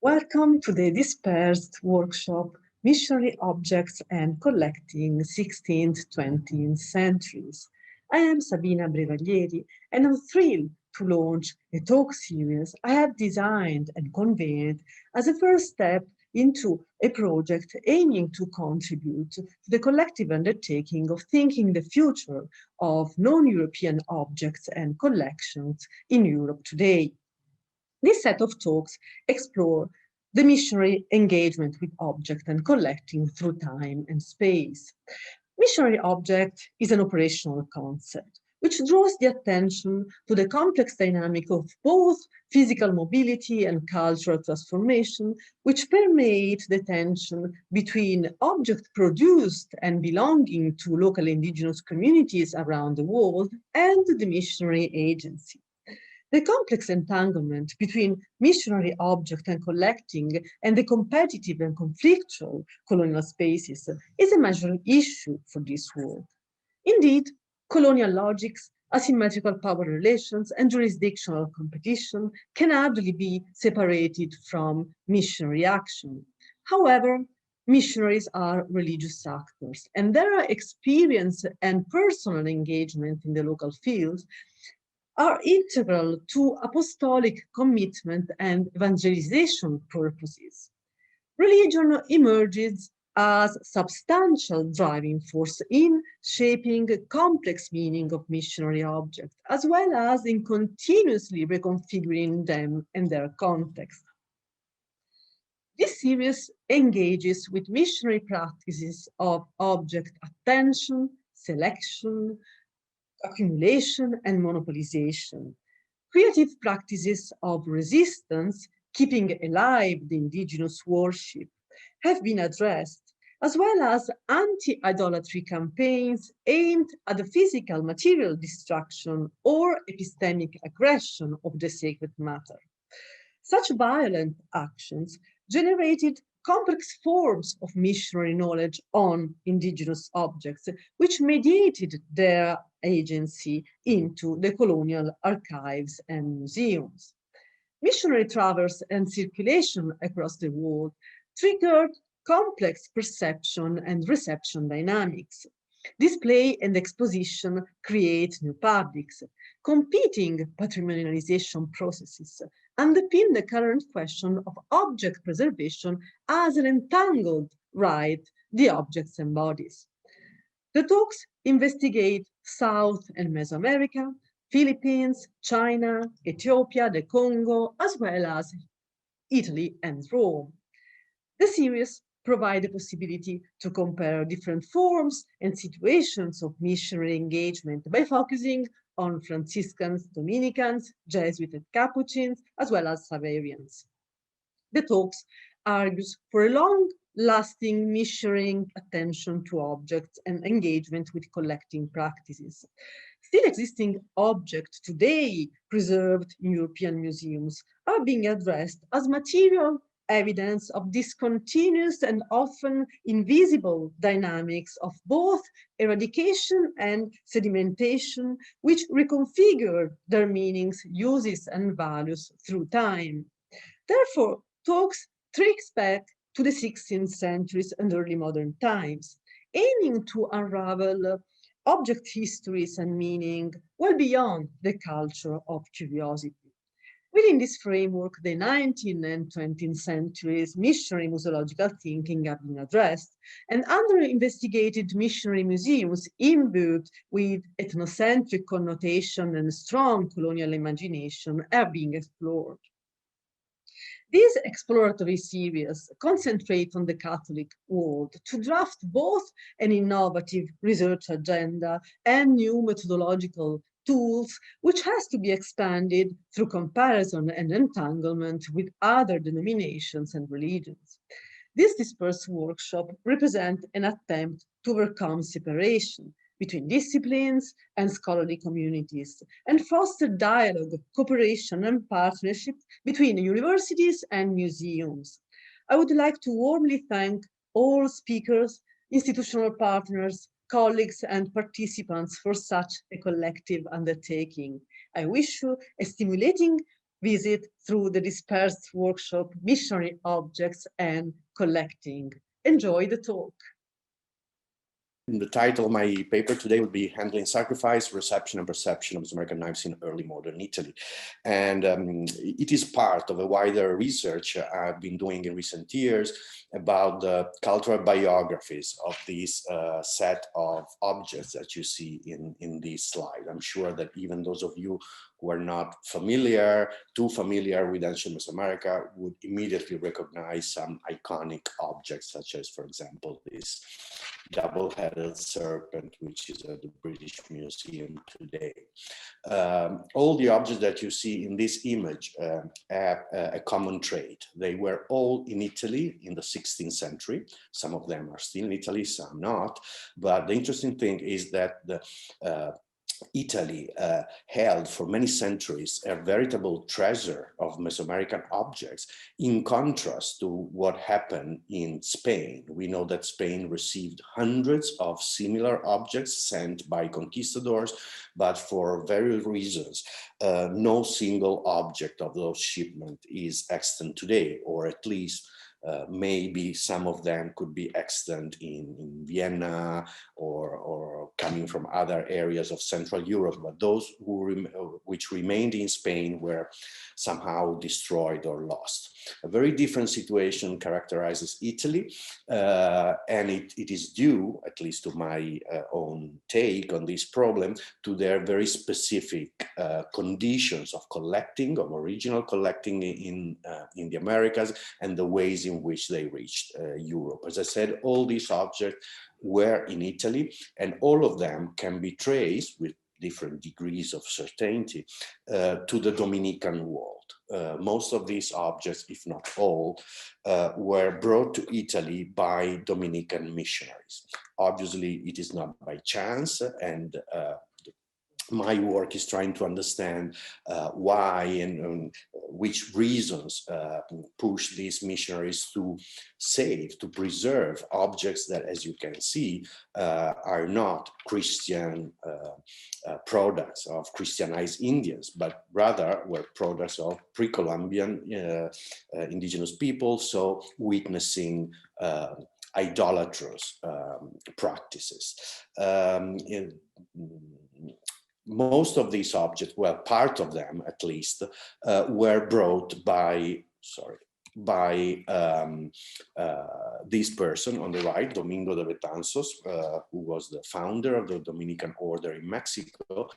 Welcome to the Dispersed Workshop, Missionary Objects and Collecting 16th-20th Centuries. I am Sabina Brevaglieri, and I'm thrilled to launch a talk series I have designed and convened as a first step into a project aiming to contribute to the collective undertaking of thinking the future of non-European objects and collections in Europe today. This set of talks explore the missionary engagement with object and collecting through time and space. Missionary object is an operational concept which draws the attention to the complex dynamic of both physical mobility and cultural transformation, which permeate the tension between object produced and belonging to local indigenous communities around the world and the missionary agency. The complex entanglement between missionary object and collecting and the competitive and conflictual colonial spaces is a major issue for this work. Indeed, colonial logics, asymmetrical power relations, and jurisdictional competition can hardly be separated from missionary action. However, missionaries are religious actors, and their experience and personal engagement in the local fields are integral to apostolic commitment and evangelization purposes. Religion emerges as substantial driving force in shaping a complex meaning of missionary objects, as well as in continuously reconfiguring them and their context. This series engages with missionary practices of object attention, selection, accumulation, and monopolization. Creative practices of resistance, keeping alive the indigenous worship, have been addressed, as well as anti-idolatry campaigns aimed at the physical material destruction or epistemic aggression of the sacred matter. Such violent actions generated complex forms of missionary knowledge on indigenous objects, which mediated their agency into the colonial archives and museums. Missionary travels and circulation across the world triggered complex perception and reception dynamics. Display and exposition create new publics. Competing patrimonialization processes underpin the current question of object preservation as an entangled right the objects embodies. The talks investigate South and Mesoamerica, Philippines, China, Ethiopia, the Congo, as well as Italy and Rome. The series provide the possibility to compare different forms and situations of missionary engagement by focusing on Franciscans, Dominicans, Jesuit and Capuchins, as well as Saverians. The talks argues for a long-lasting missionary attention to objects and engagement with collecting practices. Still existing objects today preserved in European museums are being addressed as material evidence of discontinuous and often invisible dynamics of both eradication and sedimentation, which reconfigure their meanings, uses, and values through time. Therefore, talks trace back to the 16th centuries and early modern times, aiming to unravel object histories and meaning well beyond the culture of curiosity. Within this framework, the 19th and 20th centuries missionary museological thinking have been addressed, and under-investigated missionary museums imbued with ethnocentric connotation and strong colonial imagination are being explored. These exploratory series concentrate on the Catholic world to draft both an innovative research agenda and new methodological tools, which has to be expanded through comparison and entanglement with other denominations and religions. This dispersed workshop represents an attempt to overcome separation between disciplines and scholarly communities, and foster dialogue, cooperation, and partnership between universities and museums. I would like to warmly thank all speakers, institutional partners, colleagues, and participants for such a collective undertaking. I wish you a stimulating visit through the Dispersed Workshop, Missionary Objects and Collecting. Enjoy the talk. The title of my paper today would be Handling Sacrifice, Reception and Perception of Mesoamerican Knives in Early Modern Italy. And it is part of a wider research I've been doing in recent years about the cultural biographies of this set of objects that you see in this slide. I'm sure that even those of you who are not too familiar with ancient Mesoamerica would immediately recognize some iconic objects, such as, for example, this double-headed serpent, which is at the British Museum today. All the objects that you see in this image have a common trait. They were all in Italy in the 16th century. Some of them are still in Italy, some not. But the interesting thing is that Italy held for many centuries a veritable treasure of Mesoamerican objects, in contrast to what happened in Spain. We know that Spain received hundreds of similar objects sent by conquistadors, but for various reasons, no single object of those shipments is extant today, or at least maybe some of them could be extant in Vienna or coming from other areas of Central Europe, but those which remained in Spain were somehow destroyed or lost. A very different situation characterizes Italy, and it is due, at least to my own take on this problem, to their very specific conditions of collecting, of original collecting in the Americas, and the ways in which they reached Europe. As I said, all these objects were in Italy, and all of them can be traced with different degrees of certainty to the Dominican world. Most of these objects, if not all, were brought to Italy by Dominican missionaries. Obviously, it is not by chance, and my work is trying to understand why and which reasons push these missionaries to save, to preserve objects that, as you can see, are not Christian products of Christianized Indians, but rather were products of pre-Columbian indigenous people, so witnessing idolatrous practices. Most of these objects, well, part of them at least, were brought by, this person on the right, Domingo de Betanzos, who was the founder of the Dominican order in Mexico,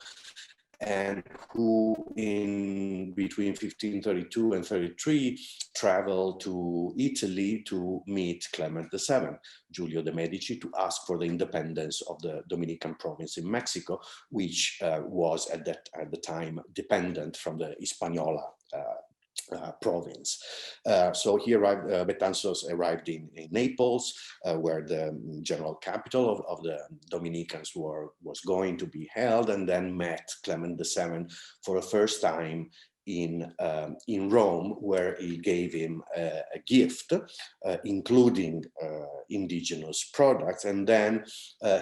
and who in between 1532 and 33 traveled to Italy to meet Clement VII, Giulio de' Medici, to ask for the independence of the Dominican province in Mexico, which was at the time dependent from the Hispaniola province. So he arrived, Betanzos arrived in Naples, where the general capital of the Dominicans was going to be held, and then met Clement VII for the first time in Rome, where he gave him a gift, including indigenous products. And then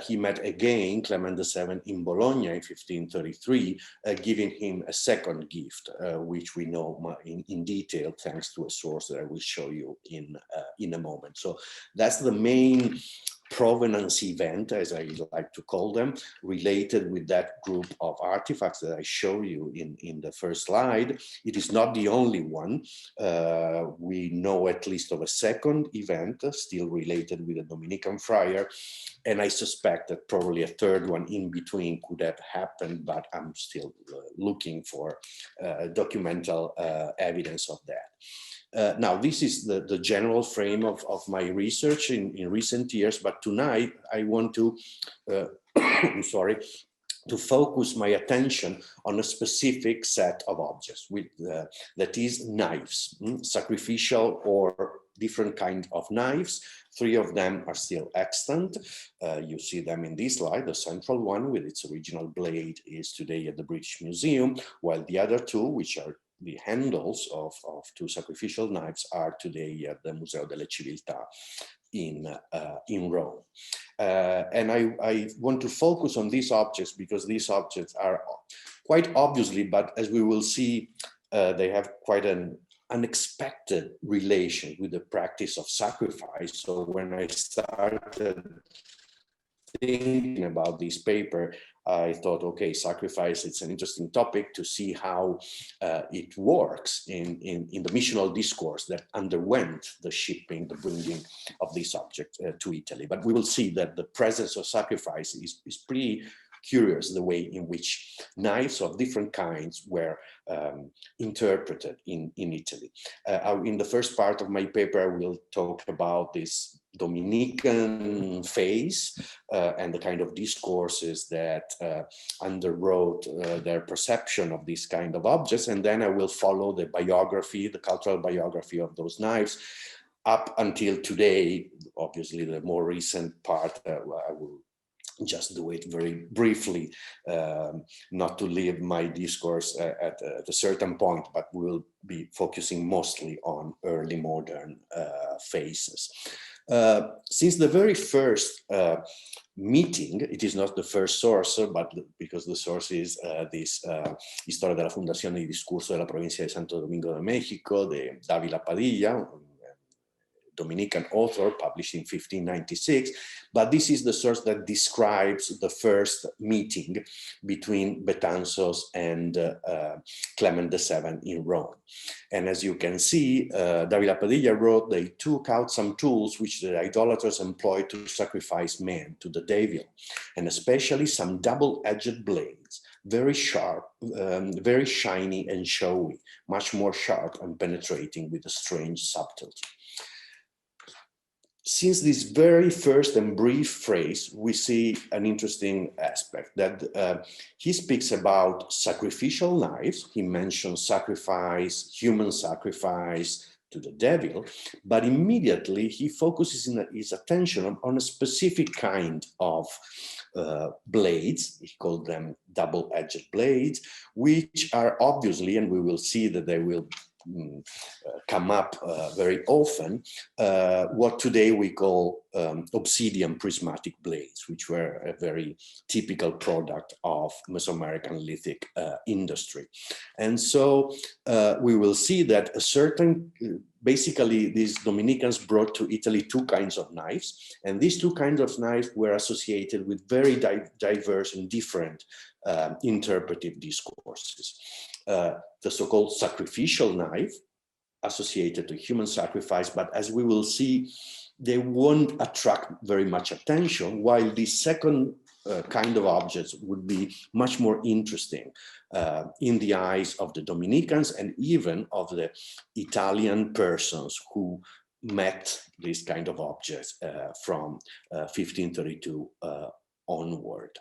he met again Clement VII in Bologna in 1533, giving him a second gift, which we know in detail thanks to a source that I will show you in a moment. So that's the main provenance event, as I like to call them, related with that group of artifacts that I show you in the first slide. It is not the only one. We know at least of a second event still related with a Dominican friar, and I suspect that probably a third one in between could have happened, but I'm still looking for documental evidence of that. Now, this is the general frame of my research in recent years, but tonight I want to, I'm sorry, to focus my attention on a specific set of objects, that is knives, sacrificial or different kind of knives. 3 of them are still extant. You see them in this slide. The central one with its original blade is today at the British Museum, while the other 2, which are the handles of 2 sacrificial knives, are today at the Museo delle Civiltà in Rome. And I want to focus on these objects because these objects are quite obviously, but as we will see, they have quite an unexpected relation with the practice of sacrifice. So when I started thinking about this paper, I thought, okay, sacrifice, it's an interesting topic to see how it works in the missional discourse that underwent the shipping, the bringing of this object to Italy. But we will see that the presence of sacrifice is pretty curious, the way in which knives of different kinds were interpreted in Italy. In the first part of my paper, I will talk about this Dominican phase and the kind of discourses that underwrote their perception of this kind of objects. And then I will follow the biography, the cultural biography of those knives up until today. Obviously, the more recent part, I will just do it very briefly, not to leave my discourse at a certain point, but we'll be focusing mostly on early modern phases. Since the very first meeting, it is not the first source, but because the source is this Historia della Fundazione di Discurso della Provincia di Santo Domingo de México, de Davide Padilla, Dominican author, published in 1596, but this is the source that describes the first meeting between Betanzos and Clement VII in Rome. And as you can see, Davide Padilla wrote, they took out some tools which the idolaters employed to sacrifice men to the devil, and especially some double-edged blades, very sharp, very shiny and showy, much more sharp and penetrating with a strange subtlety. Since this very first and brief phrase, we see an interesting aspect that he speaks about sacrificial knives. He mentions sacrifice, human sacrifice to the devil, but immediately he focuses his attention on a specific kind of blades. He called them double-edged blades, which are obviously, and we will see that they will come up very often, what today we call obsidian prismatic blades, which were a very typical product of Mesoamerican lithic industry. And so we will see that a certain, basically these Dominicans brought to Italy two kinds of knives, and these two kinds of knives were associated with very diverse and different interpretive discourses. The so-called sacrificial knife, associated to human sacrifice, but as we will see, they won't attract very much attention, while the second kind of objects would be much more interesting in the eyes of the Dominicans and even of the Italian persons who met this kind of objects from 1532 onward.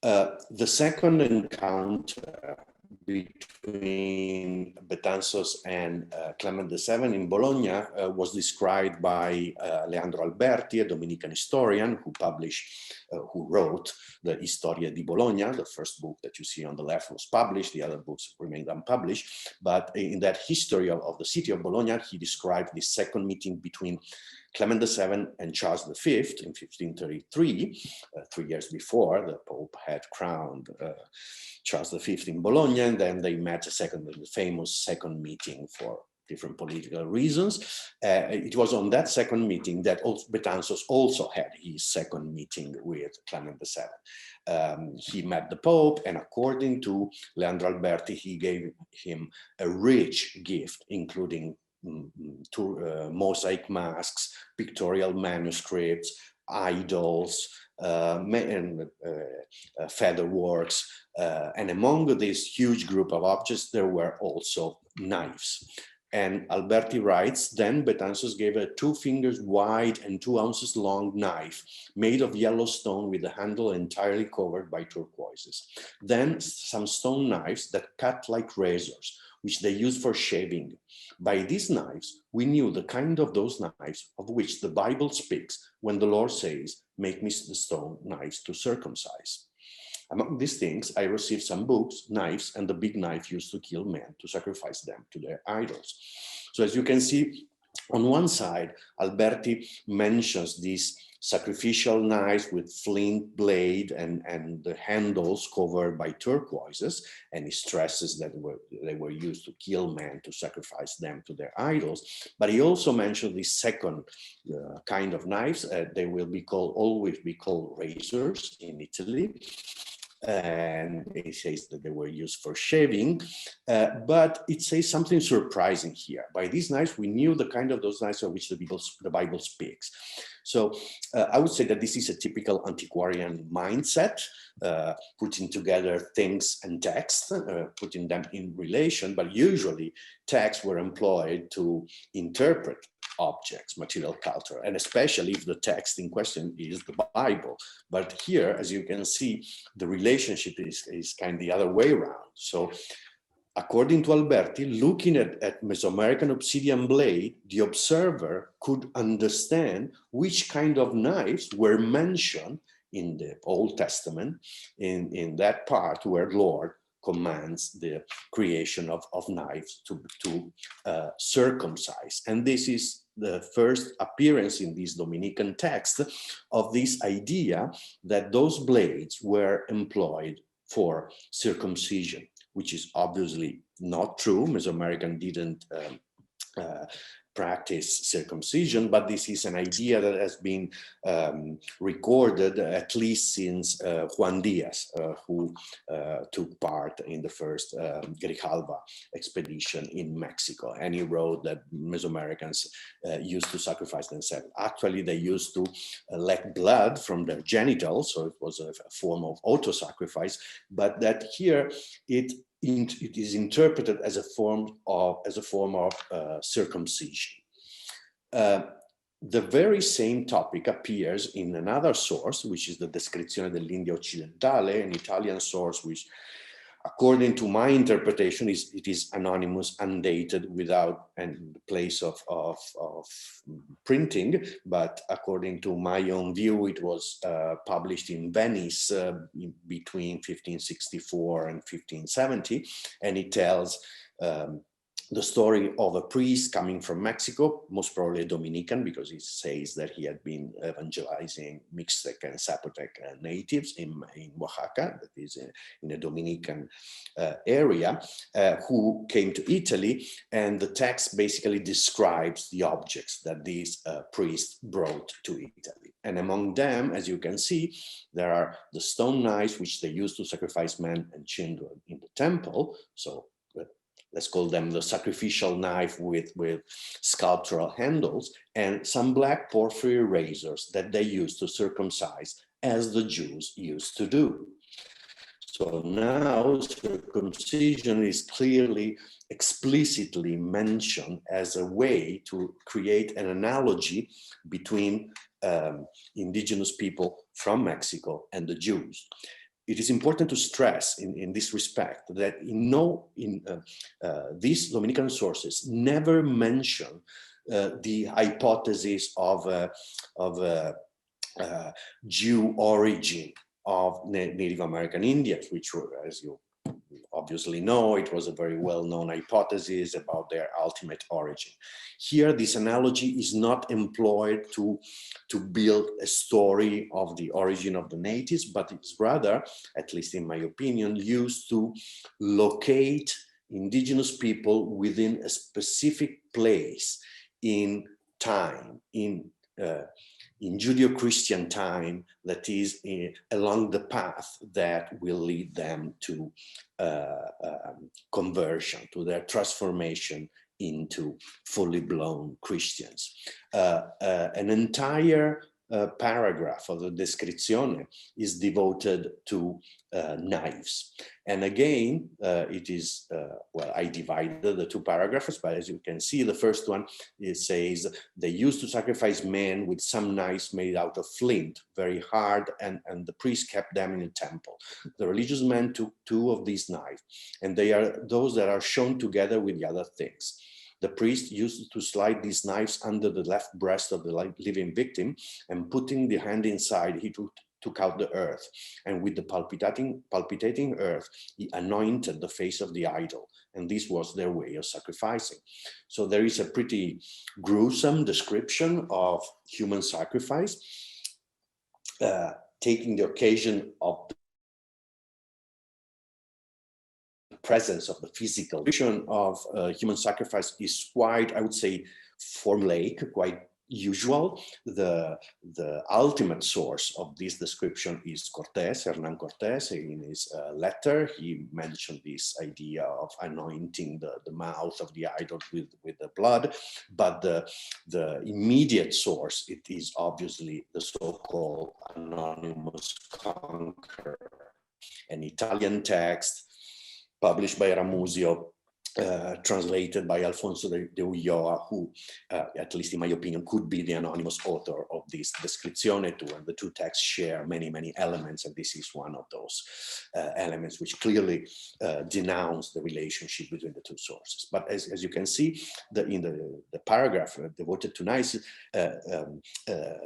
The second encounter between Betanzos and Clement VII in Bologna was described by Leandro Alberti, a Dominican historian who wrote the Historia di Bologna. The first book that you see on the left was published, the other books remained unpublished. But in that history of the city of Bologna, he described the second meeting between Clement VII and Charles V in 1533, 3 years before the Pope had crowned Charles V in Bologna, and then they met the famous second meeting for different political reasons. It was on that second meeting that Betanzos also had his second meeting with Clement VII. He met the Pope, and according to Leandro Alberti, he gave him a rich gift, including mosaic masks, pictorial manuscripts, idols, and Featherworks, and among this huge group of objects there were also knives. And Alberti writes, then Betanzos gave a 2 fingers wide and 2 ounces long knife made of yellow stone with the handle entirely covered by turquoises. Then some stone knives that cut like razors, which they used for shaving. By these knives, we knew the kind of those knives of which the Bible speaks when the Lord says, make me the stone knives to circumcise. Among these things, I received some books, knives, and the big knife used to kill men, to sacrifice them to their idols. So as you can see, On one side, Alberti mentions these sacrificial knives with flint blade and the handles covered by turquoises, and he stresses that they were used to kill men, to sacrifice them to their idols. But he also mentioned this second kind of knives. They will be called, always be called razors in Italy. And it says that they were used for shaving, but it says something surprising here. By these knives, we knew the kind of those knives of which the Bible speaks. So I would say that this is a typical antiquarian mindset, putting together things and text, putting them in relation, but usually texts were employed to interpret objects, material culture, and especially if the text in question is the Bible. But here, as you can see, the relationship is kind of the other way around. So according to Alberti, looking at Mesoamerican obsidian blade, the observer could understand which kind of knives were mentioned in the Old Testament, in that part where Lord commands the creation of knives to circumcise. And this is the first appearance in this Dominican text of this idea that those blades were employed for circumcision, which is obviously not true. Mesoamerican didn't practice circumcision, but this is an idea that has been recorded at least since Juan Diaz, who took part in the first Grijalva expedition in Mexico. And he wrote that Mesoamericans used to sacrifice themselves. Actually, they used to let blood from their genitals, so it was a form of auto-sacrifice, but that here it is interpreted as a form of circumcision. The very same topic appears in another source, which is the Descrizione dell'India Occidentale, an Italian source, which, according to my interpretation, it is anonymous, undated, without any place of printing. But according to my own view, it was published in Venice between 1564 and 1570, and it tells the story of a priest coming from Mexico, most probably a Dominican, because he says that he had been evangelizing Mixtec and Zapotec natives in Oaxaca, that is in a Dominican area, who came to Italy. And the text basically describes the objects that these priests brought to Italy. And among them, as you can see, there are the stone knives, which they used to sacrifice men and children in the temple. So let's call them the sacrificial knife with sculptural handles, and some black porphyry razors that they used to circumcise, as the Jews used to do. So now circumcision is clearly, explicitly mentioned as a way to create an analogy between indigenous people from Mexico and the Jews. It is important to stress in this respect that these Dominican sources never mention the hypothesis of Jew origin of Native American Indians, which were, as you obviously know, it was a very well-known hypothesis about their ultimate origin. Here, this analogy is not employed to build a story of the origin of the natives, but it's rather, at least in my opinion, used to locate indigenous people within a specific place in time, in Judeo-Christian time, that is along the path that will lead them to conversion, to their transformation into fully blown Christians. An entire paragraph of the Descrizione is devoted to knives. And again, it is, well, I divided the two paragraphs, but as you can see, the first one, it says, they used to sacrifice men with some knives made out of flint, very hard, and the priest kept them in the temple. The religious men took 2 of these knives, and they are those that are shown together with the other things. The priest used to slide these knives under the left breast of the living victim, and putting the hand inside, he took out the earth, and with the palpitating earth, he anointed the face of the idol, and this was their way of sacrificing. So there is a pretty gruesome description of human sacrifice, taking the occasion of the presence of the physical vision of human sacrifice is quite, I would say, formulaic, quite usual. The ultimate source of this description is Hernan Cortés. In his letter, he mentioned this idea of anointing the mouth of the idol with the blood, but the immediate source, it is obviously the so-called anonymous conqueror, an Italian text published by Museo, translated by Alfonso de Ulloa, who, at least in my opinion, could be the anonymous author of this Descrizione too, and the two texts share many, many elements, and this is one of those elements which clearly denounce the relationship between the two sources. But as you can see, in the paragraph devoted to Nice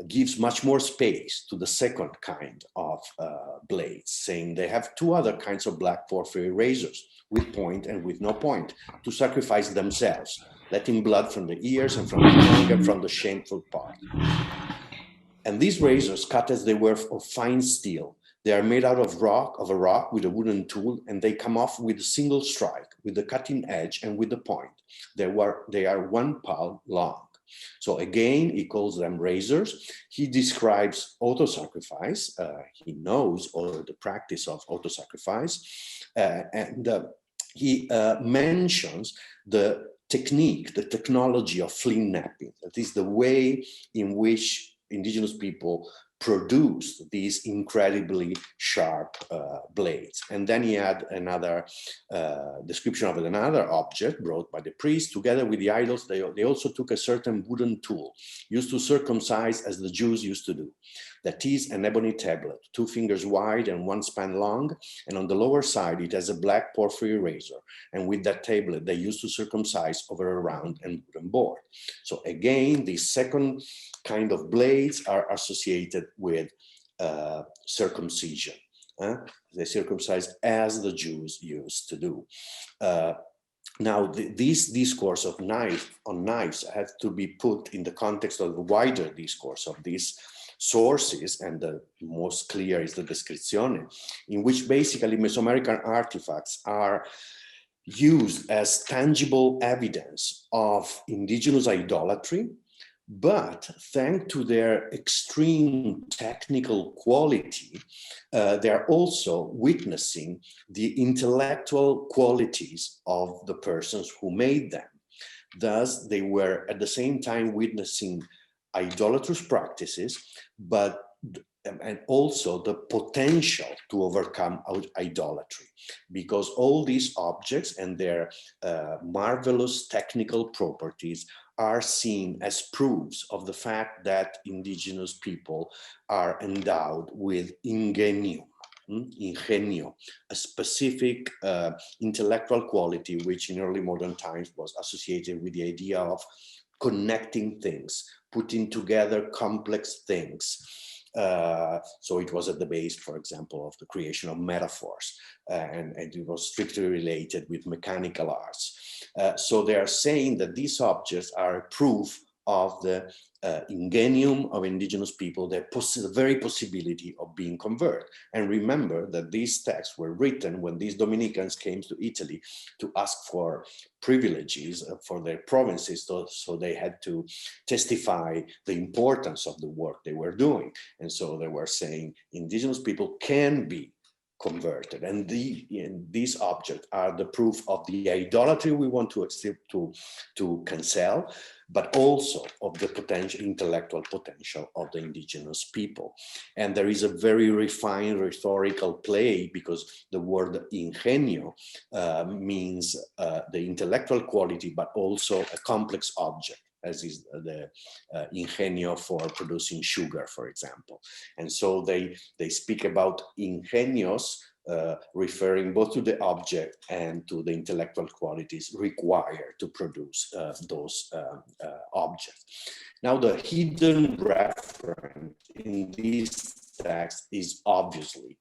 gives much more space to the second kind of blades, saying they have two other kinds of black porphyry razors, with point and with no point, to sacrifice themselves, letting blood from the ears and from the tongue and from the shameful part. And these razors, cut as they were of fine steel, they are made out of a rock with a wooden tool, and they come off with a single strike, with the cutting edge and with the point. They are 1 palm long. So again, he calls them razors. He describes auto-sacrifice. He knows all the practice of auto-sacrifice. And he mentions the technique, the technology of flint napping. That is the way in which indigenous people produced these incredibly sharp blades. And then he had another description of another object brought by the priest. Together with the idols, they also took a certain wooden tool used to circumcise, as the Jews used to do. That is an ebony tablet, 2 fingers wide and 1 span long, and on the lower side it has a black porphyry razor, and with that tablet they used to circumcise over a round and wooden board. So again, this second kind of blades are associated with circumcision. They circumcise as the Jews used to do. Now, this discourse of knives has to be put in the context of the wider discourse of these sources, and the most clear is the Descrizione, in which basically Mesoamerican artifacts are used as tangible evidence of indigenous idolatry, but thanks to their extreme technical quality, they are also witnessing the intellectual qualities of the persons who made them. Thus, they were at the same time witnessing idolatrous practices, and also the potential to overcome idolatry, because all these objects and their marvelous technical properties are seen as proofs of the fact that indigenous people are endowed with ingenio, a specific intellectual quality which in early modern times was associated with the idea of connecting things, putting together complex things. So it was at the base, for example, of the creation of metaphors, and it was strictly related with mechanical arts. So they are saying that these objects are a proof of the ingenium of indigenous people, the very possibility of being converted. And remember that these texts were written when these Dominicans came to Italy to ask for privileges for their provinces, so they had to testify the importance of the work they were doing. And so they were saying indigenous people can be converted, and these objects are the proof of the idolatry we want to accept, to cancel, but also of the potential, intellectual potential of the indigenous people. And there is a very refined rhetorical play, because the word ingenio means the intellectual quality, but also a complex object, as is the ingenio for producing sugar, for example. And so they speak about ingenios, referring both to the object and to the intellectual qualities required to produce those objects. Now, the hidden reference in this text is obviously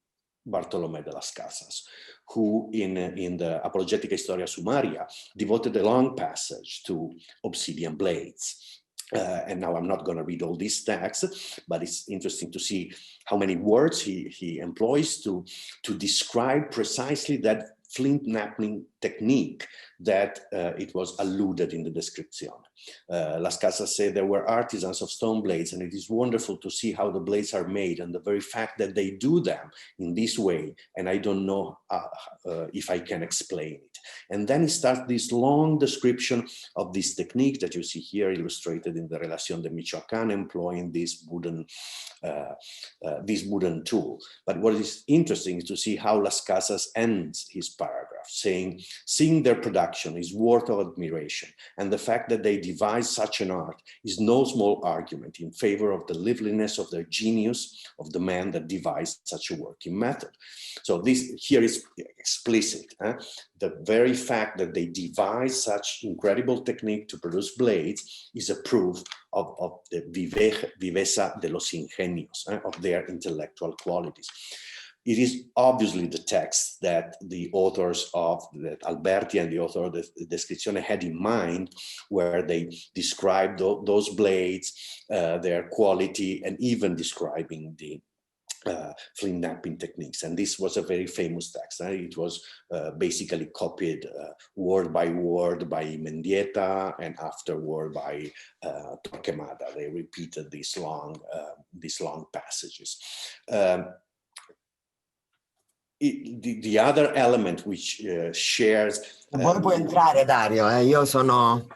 Bartolomé de las Casas, who in the Apologetica Historia Summaria devoted a long passage to Obsidian Blades. And now I'm not going to read all these texts, but it's interesting to see how many words he employs to describe precisely that flint knapping technique that it was alluded in the description. Las Casas said there were artisans of stone blades, and it is wonderful to see how the blades are made, and the very fact that they do them in this way, and I don't know if I can explain it. And then he starts this long description of this technique that you see here illustrated in the Relación de Michoacán, employing this wooden tool. But what is interesting is to see how Las Casas ends his paragraph, saying, seeing their production is worth of admiration, and the fact that they devise such an art is no small argument in favor of the liveliness of their genius of the man that devised such a working method. So this here is explicit. The very fact that they devise such incredible technique to produce blades is a proof of the viveza de los ingenios, of their intellectual qualities. It is obviously the text that the authors of Alberti and the author of the Descrizione had in mind, where they described those blades, their quality, and even describing the flint knapping techniques. And this was a very famous text. It was basically copied word by word by Mendieta, and afterward by Torquemada. They repeated these long passages. The other element which shares... Voi puoi entrare, Dario, io sono...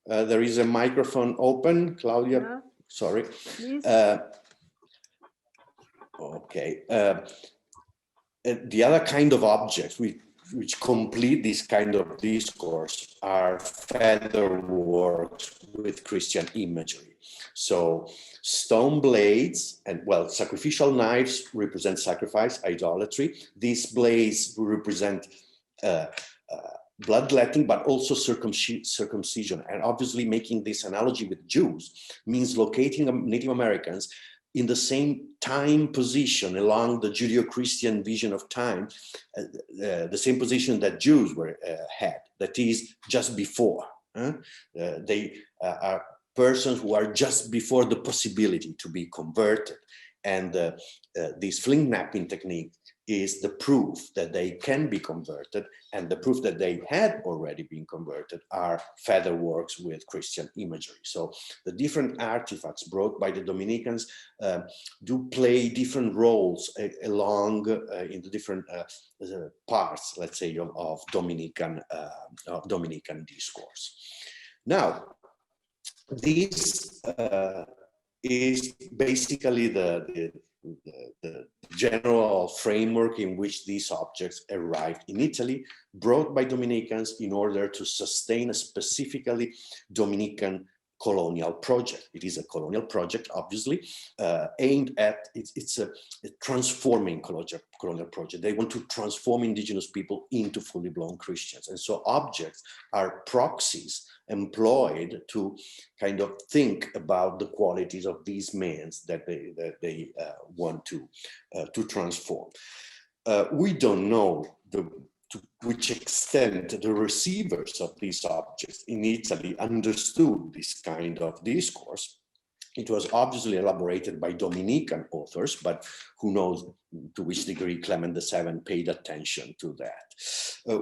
there is a microphone open, Claudia. Yeah. Sorry. Okay. The other kind of objects which complete this kind of discourse are featherworks with Christian imagery. So stone blades and, well, sacrificial knives represent sacrifice, idolatry. These blades represent bloodletting, but also circumcision. And obviously making this analogy with Jews means locating Native Americans in the same time position along the Judeo-Christian vision of time, the same position that Jews had, that is just before. They are persons who are just before the possibility to be converted. And this flint knapping technique is the proof that they can be converted, and the proof that they had already been converted are featherworks with Christian imagery. So the different artifacts brought by the Dominicans do play different roles along in the different parts, let's say, of Dominican discourse. Now, this is basically the general framework in which these objects arrived in Italy, brought by Dominicans in order to sustain a specifically Dominican colonial project. It is a colonial project, obviously, aimed at, it's a transforming colonial project. They want to transform indigenous people into fully blown Christians. And so objects are proxies employed to kind of think about the qualities of these men that they want to transform. We don't know to which extent the receivers of these objects in Italy understood this kind of discourse. It was obviously elaborated by Dominican authors, but who knows to which degree Clement VII paid attention to that.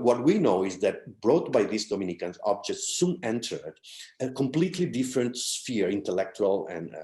What we know is that brought by these Dominican objects soon entered a completely different sphere, intellectual and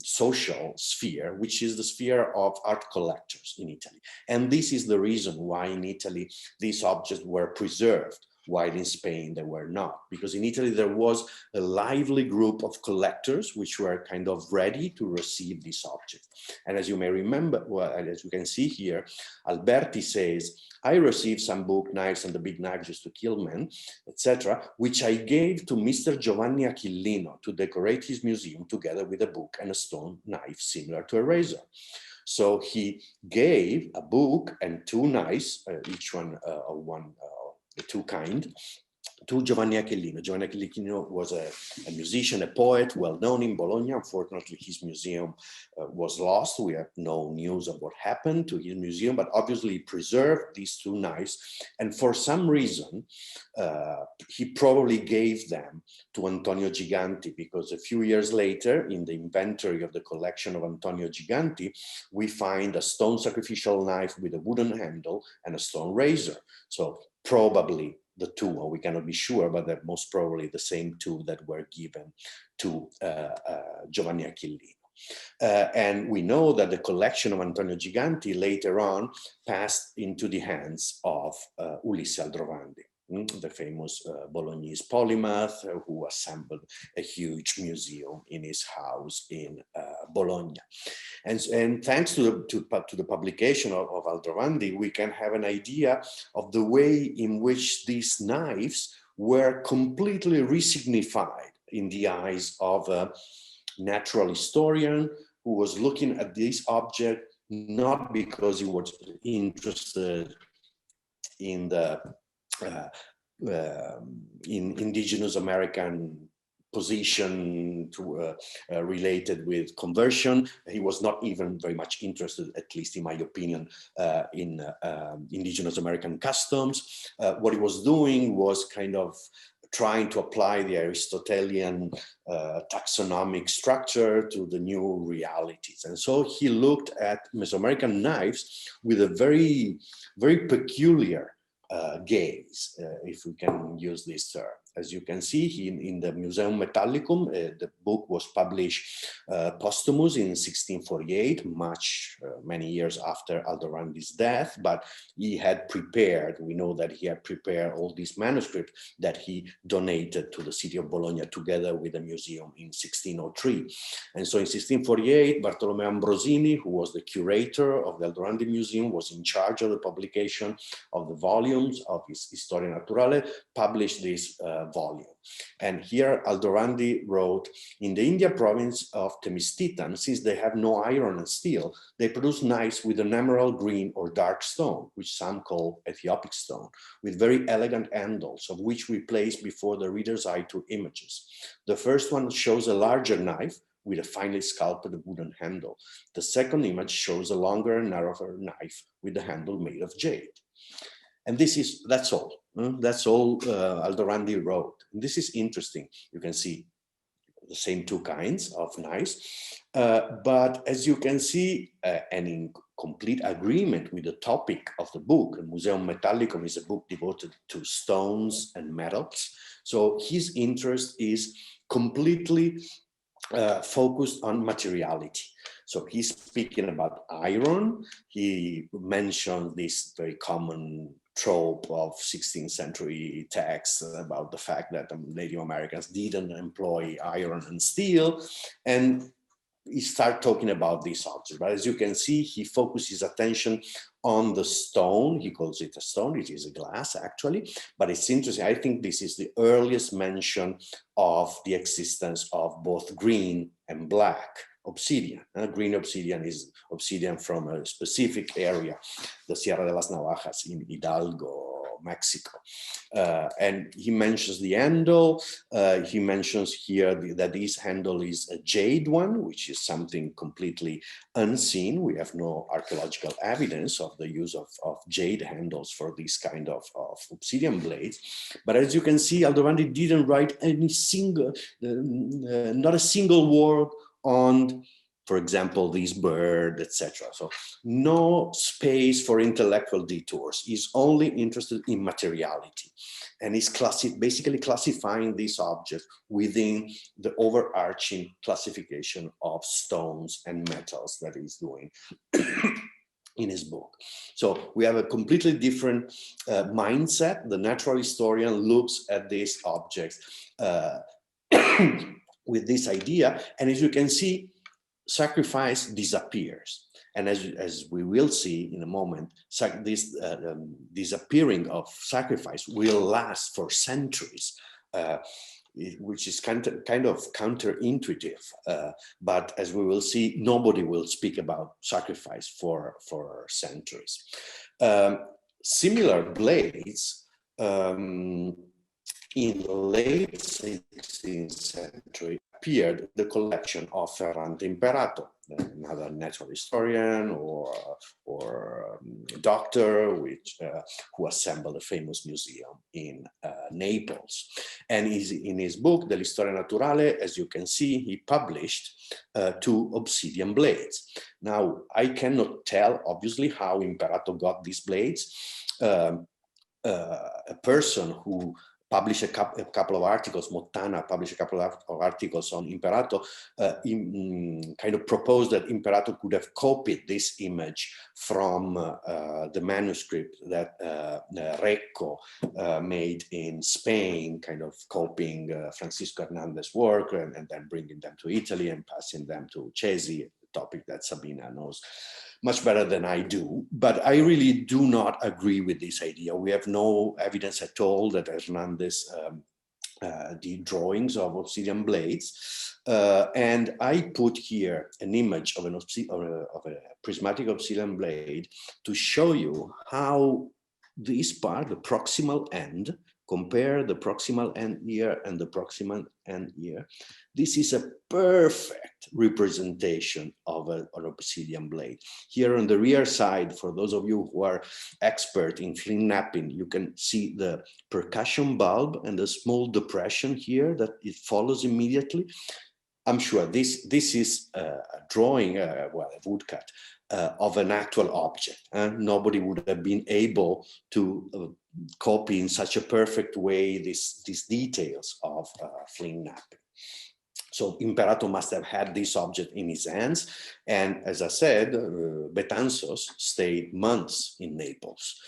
social sphere, which is the sphere of art collectors in Italy. And this is the reason why in Italy these objects were preserved, while in Spain they were not. Because in Italy there was a lively group of collectors which were kind of ready to receive these objects. And as you may remember, well, as you can see here, Alberti says, I received some book knives and the big knife just to kill men, etc., which I gave to Mr. Giovanni Achillino to decorate his museum together with a book and a stone knife similar to a razor. So he gave a book and two knives, each one of the two kind, to Giovanni Achellino. Giovanni Achellino was a musician, a poet, well known in Bologna. Unfortunately, his museum was lost. We have no news of what happened to his museum, but obviously he preserved these two knives. And for some reason, he probably gave them to Antonio Giganti, because a few years later, in the inventory of the collection of Antonio Giganti, we find a stone sacrificial knife with a wooden handle and a stone razor. So probably the two, or we cannot be sure, but that most probably the same two that were given to Giovanni Achillino. And we know that the collection of Antonio Giganti later on passed into the hands of Ulisse Aldrovandi, the famous Bolognese polymath who assembled a huge museum in his house in Bologna. And thanks to the publication of Aldrovandi, we can have an idea of the way in which these knives were completely resignified in the eyes of a natural historian who was looking at this object not because he was interested in the in indigenous American position to, related with conversion. He was not even very much interested, at least in my opinion, in indigenous American customs. What he was doing was kind of trying to apply the Aristotelian taxonomic structure to the new realities. And so he looked at Mesoamerican knives with a very, very peculiar gaze, if we can use this term. As you can see in the Museum Metallicum, the book was published posthumous in 1648, many years after Aldorandi's death, but he had prepared, we know that he had prepared all these manuscripts that he donated to the city of Bologna together with the museum in 1603. And so in 1648, Bartolomeo Ambrosini, who was the curator of the Aldorandi Museum, was in charge of the publication of the volumes of his Storia Naturale, published this volume. And here Aldorandi wrote, in the India province of Temistitan, since they have no iron and steel, they produce knives with an emerald green or dark stone, which some call Ethiopic stone, with very elegant handles, of which we place before the reader's eye two images. The first one shows a larger knife with a finely sculpted wooden handle. The second image shows a longer and narrower knife with the handle made of jade. And that's all. That's all Aldorandi wrote. And this is interesting. You can see the same two kinds of knives. But as you can see, and in complete agreement with the topic of the book, Museum Metallicum is a book devoted to stones and metals. So his interest is completely focused on materiality. So he's speaking about iron. He mentioned this very common trope of 16th century texts about the fact that Native Americans didn't employ iron and steel. And he started talking about these objects. But as you can see, he focuses attention on the stone. He calls it a stone. It is a glass, actually. But it's interesting. I think this is the earliest mention of the existence of both green and black obsidian. Green obsidian is obsidian from a specific area, the Sierra de las Navajas in Hidalgo, Mexico. And he mentions the handle. He mentions here that this handle is a jade one, which is something completely unseen. We have no archaeological evidence of the use of jade handles for this kind of obsidian blades. But as you can see, Aldorandi didn't write any single, not a single word on, for example, this bird, etc. So no space for intellectual detours. He's only interested in materiality. And he's basically classifying these objects within the overarching classification of stones and metals that he's doing in his book. So we have a completely different mindset. The natural historian looks at these objects with this idea. And as you can see, sacrifice disappears. And as we will see in a moment, this disappearing of sacrifice will last for centuries, which is kind of counterintuitive. But as we will see, nobody will speak about sacrifice for centuries. Similar blades in the late 16th century appeared the collection of Ferrante Imperato, another natural historian or doctor who assembled a famous museum in Naples. And in his book, Della Storia Naturale, as you can see, he published 2 obsidian blades. Now, I cannot tell, obviously, how Imperato got these blades. A person who published a couple of articles, Mottana published a couple of articles on Imperato, kind of proposed that Imperato could have copied this image from the manuscript that Recco made in Spain, kind of copying Francisco Hernandez's work and then bringing them to Italy and passing them to Cesi, a topic that Sabina knows much better than I do, but I really do not agree with this idea. We have no evidence at all that Hernandez did drawings of obsidian blades. And I put here an image of a prismatic obsidian blade to show you how this part, the proximal end, compare the proximal end here and the proximal end here. This is a perfect representation of an obsidian blade. Here on the rear side, for those of you who are expert in flint knapping, you can see the percussion bulb and the small depression here that it follows immediately. I'm sure this is a drawing, well, a woodcut of an actual object. Nobody would have been able to copy in such a perfect way these details of flint knapping. So Imperato must have had this object in his hands. And as I said, Betanzos stayed months in Naples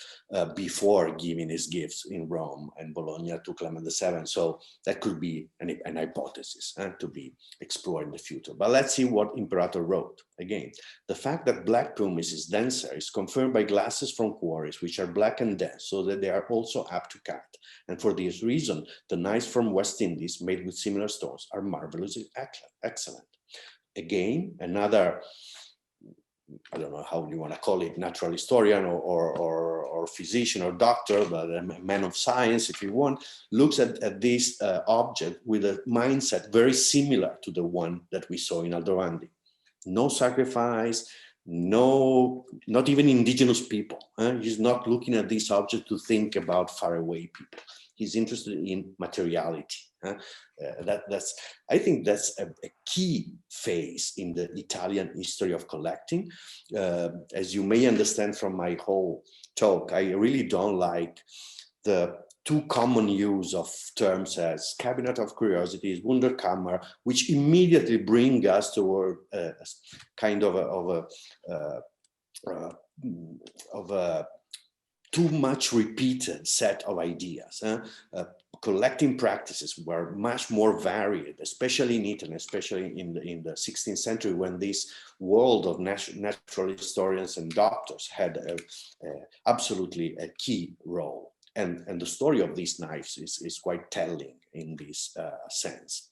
before giving his gifts in Rome and Bologna to Clement VII. So that could be an hypothesis to be explored in the future. But let's see what Imperato wrote. Again, the fact that black pumice is denser is confirmed by glasses from quarries, which are black and dense, so that they are also apt to cut. And for this reason, the knives from West Indies made with similar stones are marvelously excellent. Again, another, I don't know how you want to call it, natural historian or physician or doctor, but a man of science, if you want, looks at this object with a mindset very similar to the one that we saw in Aldrovandi. No sacrifice, not even indigenous people. He's not looking at this object to think about faraway people. He's interested in materiality. I think that's a key phase in the Italian history of collecting. As you may understand from my whole talk, I really don't like the too common use of terms as cabinet of curiosities, Wunderkammer, which immediately bring us toward a kind of a too much repeated set of ideas. Collecting practices were much more varied, especially in Italy, especially in the 16th century, when this world of natural historians and doctors had absolutely a key role. And the story of these knives is quite telling in this sense.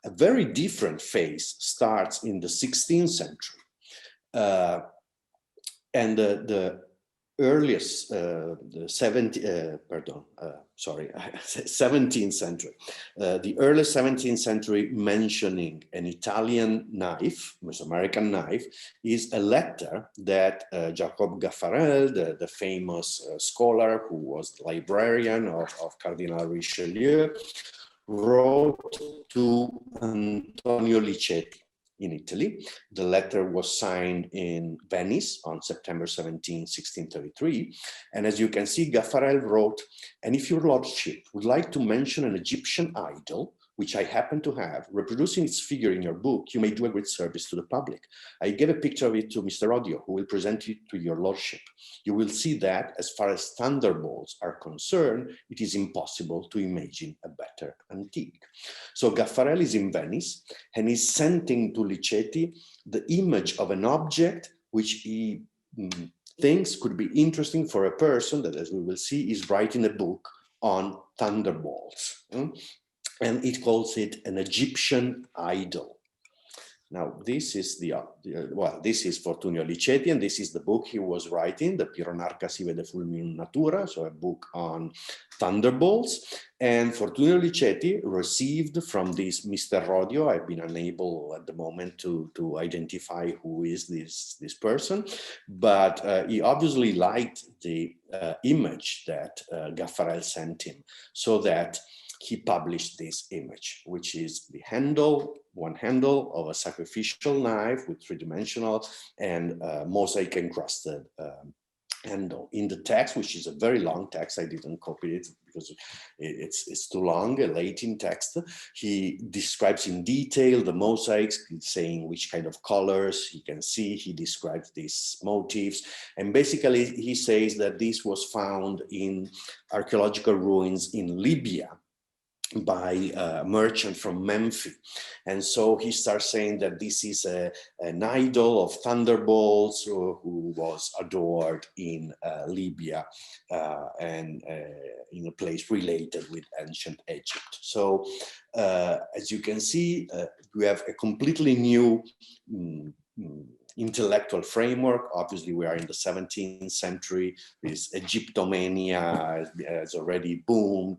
A very different phase starts in the 16th century. And the earliest, the 17th century. The early 17th century mentioning an Italian knife, Mesoamerican knife, is a letter that Jacob Gaffarel, the famous scholar who was the librarian of Cardinal Richelieu, wrote to Antonio Licetti in Italy. The letter was signed in Venice on September 17, 1633. And as you can see, Gaffarel wrote, "And if your lordship would like to mention an Egyptian idol, which I happen to have, reproducing its figure in your book, you may do a great service to the public. I gave a picture of it to Mr. Odio, who will present it to your lordship. You will see that, as far as thunderbolts are concerned, it is impossible to imagine a better antique." So Gaffarel is in Venice, and he's sending to Licetti the image of an object which he thinks could be interesting for a person that, as we will see, is writing a book on thunderbolts. And it calls it an Egyptian idol. Now, this is this is Fortunio Licetti, and this is the book he was writing, the Pironarca si vede fulminum natura, so a book on thunderbolts. And Fortunio Licetti received from this Mr. Rodio, I've been unable at the moment to identify who is this person, but he obviously liked the image that Gaffarel sent him, so that he published this image, which is the handle, one handle of a sacrificial knife with three-dimensional and mosaic encrusted handle. In the text, which is a very long text, I didn't copy it because it's too long, a Latin text, he describes in detail the mosaics, saying which kind of colors he can see. He describes these motifs, and basically he says that this was found in archaeological ruins in Libya by a merchant from Memphis. And so he starts saying that this is an idol of thunderbolts who was adored in Libya and in a place related with ancient Egypt. So as you can see, we have a completely new intellectual framework. Obviously, we are in the 17th century. This Egyptomania has already boomed.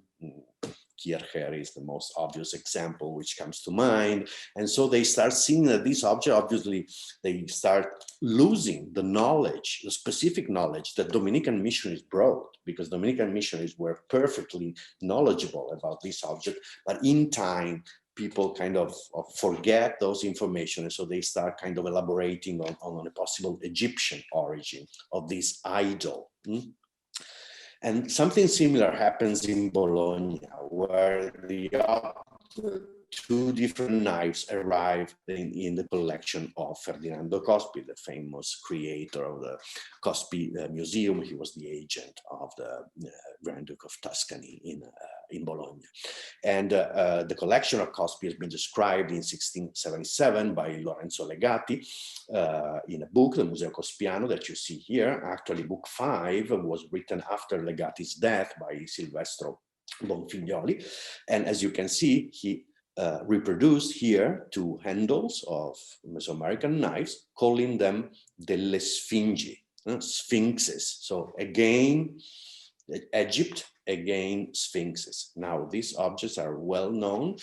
Kircher is the most obvious example which comes to mind. And so they start seeing that this object, obviously, they start losing the knowledge, the specific knowledge that Dominican missionaries brought, because Dominican missionaries were perfectly knowledgeable about this object, but in time, people kind of forget those information, and so they start kind of elaborating on a possible Egyptian origin of this idol. And something similar happens in Bologna, where the two different knives arrive in the collection of Ferdinando Cospi, the famous creator of the Cospi Museum. He was the agent of the Grand Duke of Tuscany in Bologna. And the collection of Cospi has been described in 1677 by Lorenzo Legati in a book, the Museo Cospiano, that you see here. Actually, book 5 was written after Legati's death by Silvestro Bonfiglioli. And as you can see, he reproduced here two handles of Mesoamerican knives, calling them delle Sfingi, sphinxes. So again, Egypt, again, sphinxes. Now, these objects are well known,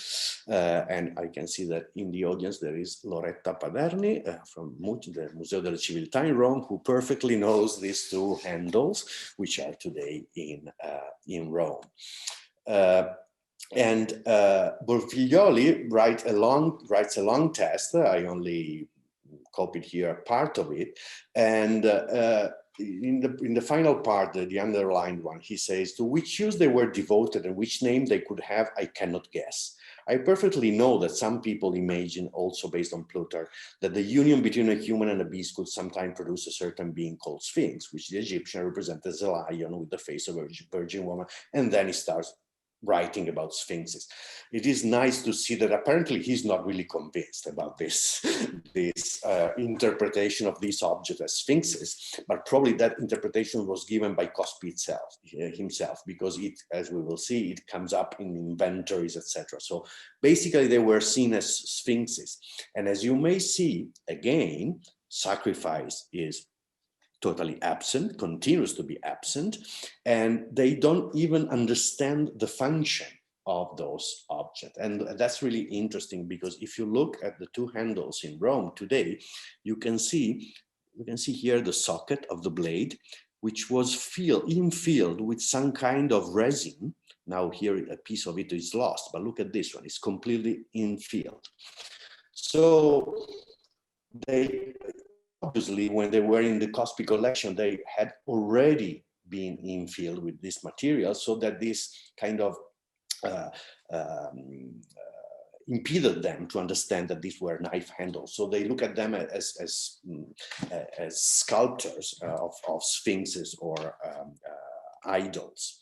and I can see that in the audience there is Loretta Paderni from the Museo delle Civiltà in Rome, who perfectly knows these two handles, which are today in Rome. And Bonfiglioli writes a long text. I only copied here part of it, and in the final part, the underlined one, he says, to which use they were devoted and which name they could have, I cannot guess. I perfectly know that some people imagine, also based on Plutarch, that the union between a human and a beast could sometimes produce a certain being called Sphinx, which the Egyptian represented as a lion with the face of a virgin woman, and then he starts writing about sphinxes. It is nice to see that apparently he's not really convinced about this interpretation of these objects as sphinxes, but probably that interpretation was given by Cospi himself, because it, as we will see, it comes up in inventories, etc. So basically they were seen as sphinxes. And as you may see, again, sacrifice is totally absent, continues to be absent, and they don't even understand the function of those objects. And that's really interesting, because if you look at the two handles in Rome today, you can see here the socket of the blade, which was infilled with some kind of resin. Now here a piece of it is lost, but look at this one, it's completely infilled. So they, obviously, when they were in the Cospi collection, they had already been infilled with this material, so that this kind of impeded them to understand that these were knife handles. So they look at them as sculptors of sphinxes or idols.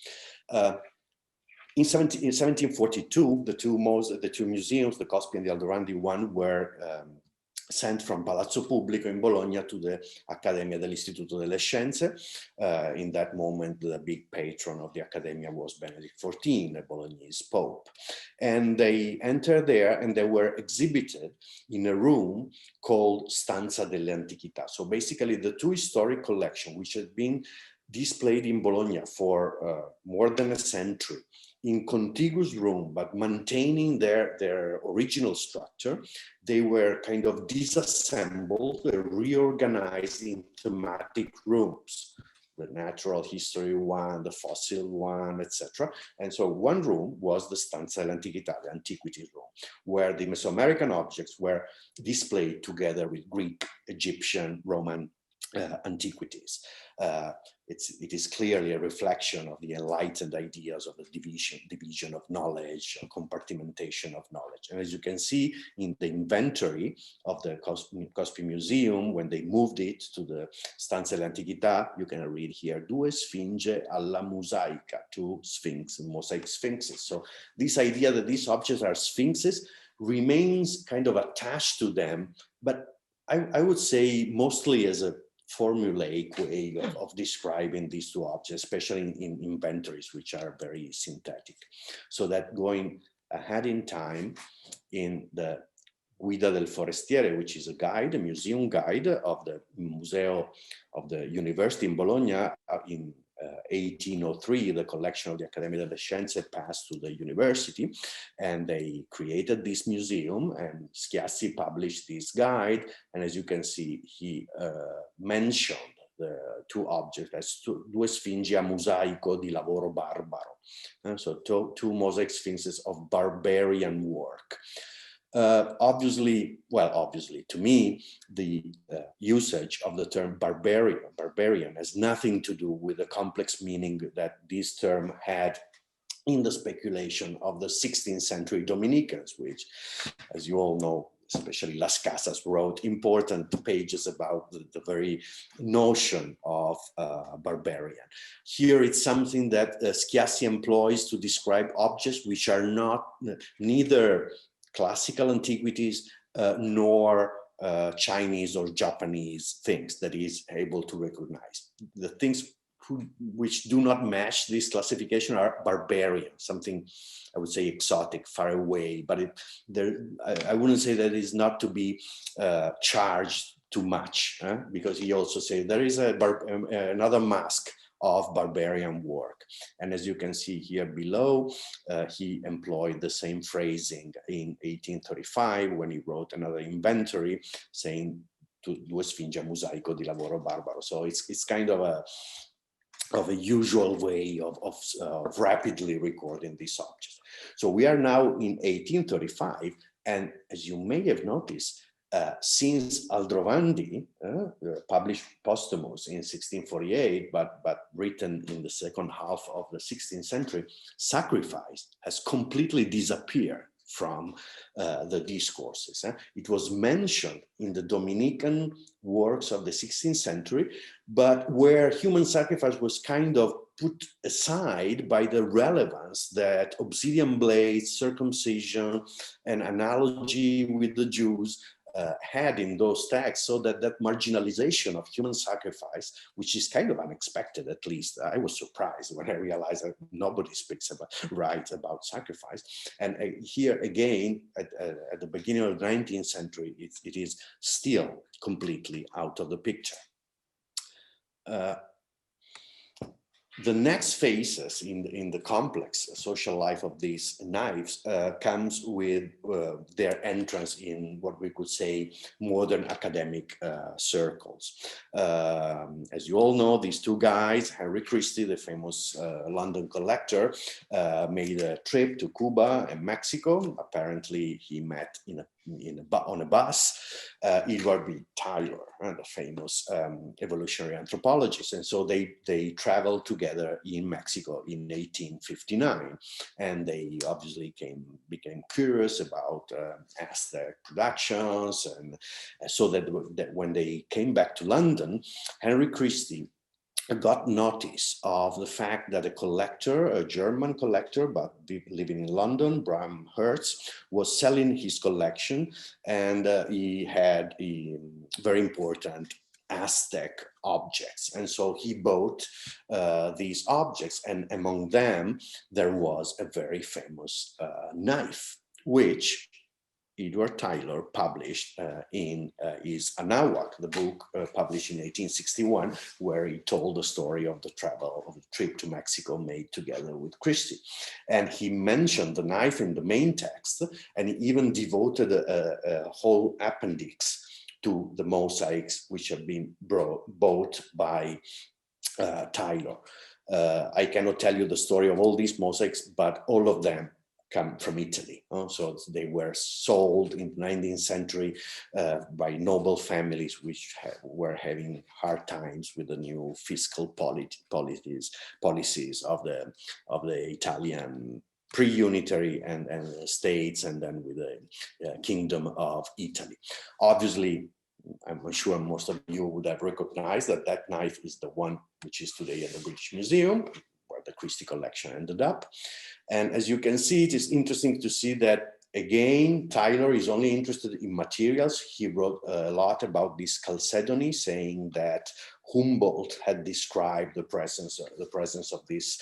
In 1742, the two museums, the Cospi and the Aldorandi one, were sent from Palazzo Pubblico in Bologna to the Accademia dell'Istituto delle Scienze. In that moment, the big patron of the Accademia was Benedict XIV, the Bolognese Pope. And they entered there and they were exhibited in a room called Stanza delle Antichità. So basically the two historic collections, which had been displayed in Bologna for more than a century, in contiguous room, but maintaining their original structure, they were kind of disassembled, reorganized in thematic rooms, the natural history one, the fossil one, etc. And so one room was the Stanza dell'Antichità, the antiquities room, where the Mesoamerican objects were displayed together with Greek, Egyptian, Roman antiquities. It is clearly a reflection of the enlightened ideas of the division of knowledge, compartmentation of knowledge. And as you can see in the inventory of the Cospi Museum, when they moved it to the Stanza dell'Antichità, you can read here, due sfinge alla mosaica, two sphinx, mosaic sphinxes. So this idea that these objects are sphinxes remains kind of attached to them, but I would say mostly as a formulaic way of describing these two objects, especially in inventories, which are very synthetic. So that going ahead in time, in the Guida del Forestiere, which is a guide, a museum guide of the Museo of the University in Bologna in 1803, the collection of the Accademia delle Scienze passed to the university, and they created this museum, and Schiassi published this guide. And as you can see, he mentioned the two objects as due sfingi a mosaico di lavoro barbaro. So two mosaic sphinxes of barbarian work. Obviously, to me, the usage of the term barbarian has nothing to do with the complex meaning that this term had in the speculation of the 16th century Dominicans, which, as you all know, especially Las Casas wrote important pages about the very notion of barbarian. Here it's something that Schiassi employs to describe objects which are neither classical antiquities nor Chinese or Japanese things that he is able to recognize. The things which do not match this classification are barbarian, something I would say exotic, far away, but I wouldn't say that is not to be charged too much, because he also says there is another mask of barbarian work. And as you can see here below, he employed the same phrasing in 1835 when he wrote another inventory saying due sfinge a mosaico di lavoro barbaro. So it's kind of a usual way of rapidly recording these objects. So we are now in 1835, and as you may have noticed, since Aldrovandi, published posthumous in 1648, but written in the second half of the 16th century, sacrifice has completely disappeared from the discourses. It was mentioned in the Dominican works of the 16th century, but where human sacrifice was kind of put aside by the relevance that Obsidian Blades, circumcision, and analogy with the Jews had in those texts, so that marginalization of human sacrifice, which is kind of unexpected, at least I was surprised when I realized that nobody speaks about sacrifice. And here again, at the beginning of the 19th century, it is still completely out of the picture. The next phases in the complex social life of these knives comes with their entrance in what we could say modern academic circles. As you all know, these two guys, Henry Christie, the famous London collector, made a trip to Cuba and Mexico. Apparently, he met on a bus Edward B. Tyler, the famous evolutionary anthropologist, and so they traveled together in Mexico in 1859, and they obviously became curious about Aztec productions, and so that when they came back to London, Henry Christie got notice of the fact that a collector, a German collector, but living in London, Bram Hertz, was selling his collection, and he had very important Aztec objects. And so he bought these objects, and among them, there was a very famous knife, which Edward Tyler published in his Anahuac, the book published in 1861, where he told the story of the trip to Mexico made together with Christie. And he mentioned the knife in the main text, and he even devoted a whole appendix to the mosaics which have been bought by Tyler. I cannot tell you the story of all these mosaics, but all of them come from Italy. So they were sold in the 19th century by noble families which were having hard times with the new fiscal policies of the Italian pre-unitary and states, and then with the Kingdom of Italy. Obviously, I'm sure most of you would have recognized that that knife is the one which is today at the British Museum, where the Christie collection ended up. And as you can see, it is interesting to see that, again, Tyler is only interested in materials. He wrote a lot about this chalcedony, saying that Humboldt had described the presence of this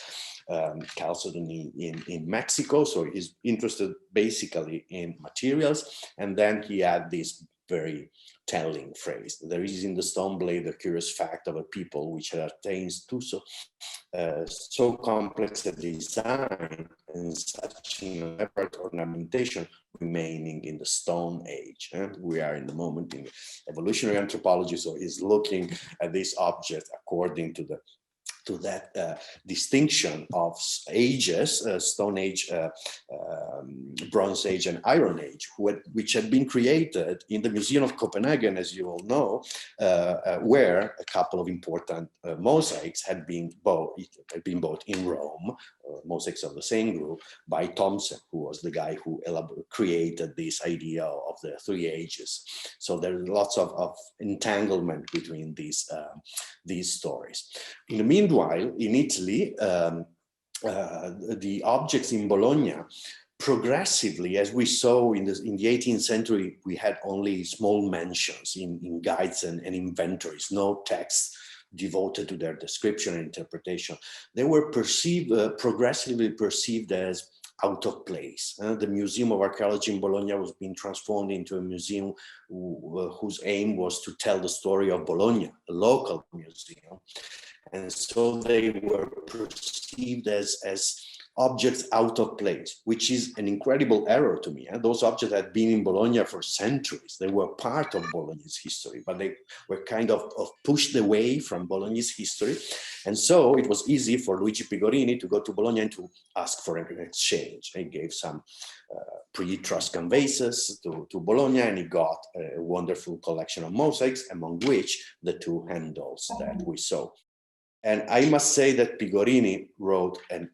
chalcedony in Mexico. So he's interested basically in materials. And then he had this very telling phrase: "There is in the stone blade the curious fact of a people which attains to so complex a design and such an elaborate ornamentation remaining in the Stone Age." We are in the moment in evolutionary anthropology, so he's looking at this object according to that distinction of ages, Stone Age, Bronze Age, and Iron Age, which had been created in the Museum of Copenhagen, as you all know, where a couple of important mosaics had been bought in Rome, mosaics of the same group, by Thomson, who was the guy who created this idea of the three ages. So there's lots of entanglement between these stories. In the meanwhile, in Italy, the objects in Bologna progressively, as we saw in the 18th century, we had only small mentions in guides and inventories, no text devoted to their description and interpretation. They were progressively perceived as out of place. The Museum of Archaeology in Bologna was being transformed into a museum whose aim was to tell the story of Bologna, a local museum. And so they were perceived as objects out of place, which is an incredible error to me. Those objects had been in Bologna for centuries. They were part of Bologna's history, but they were kind of pushed away from Bologna's history. And so it was easy for Luigi Pigorini to go to Bologna and to ask for an exchange. He gave some pre-Etruscan vases to Bologna, and he got a wonderful collection of mosaics, among which the two handles that we saw. And I must say that Pigorini wrote an